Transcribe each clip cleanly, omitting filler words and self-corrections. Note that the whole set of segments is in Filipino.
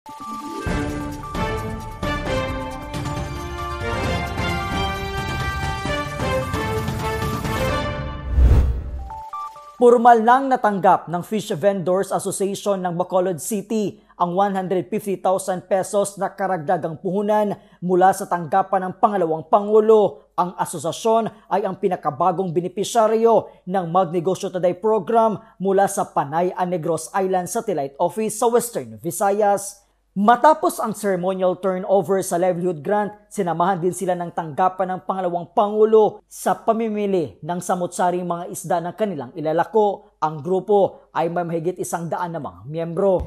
Formal nang natanggap ng Fish Vendors Association ng Bacolod City ang 150,000 pesos na karagdagang puhunan mula sa tanggapan ng pangalawang Pangulo. Ang asosasyon ay ang pinakabagong benepisyaryo ng Magnegosyo Today program mula sa Panay a Negros Island Satellite Office sa Western Visayas. Matapos ang ceremonial turnover sa livelihood grant, sinamahan din sila ng tanggapan ng pangalawang Pangulo sa pamimili ng samut-saring mga isda ng kanilang ilalako. Ang grupo ay may mahigit 100 na mga miyembro.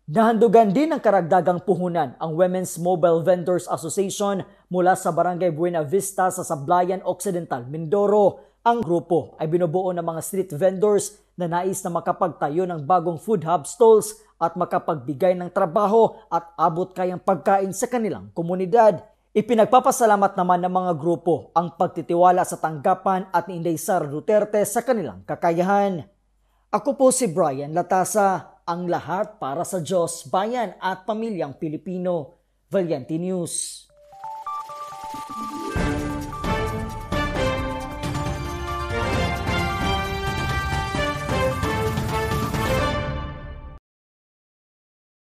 Nahandugan din ng karagdagang puhunan ang Women's Mobile Vendors Association mula sa Barangay Buena Vista sa Sablayan Occidental, Mindoro. Ang grupo ay binubuo ng mga street vendors na nais na makapagtayo ng bagong food hub stalls at makapagbigay ng trabaho at abot kayang pagkain sa kanilang komunidad. Ipinagpapasalamat naman ng mga grupo ang pagtitiwala sa tanggapan at ni Inday Sara Duterte sa kanilang kakayahan. Ako po si Brian Latasa, ang lahat para sa Diyos, Bayan at Pamilyang Pilipino. Valiente News.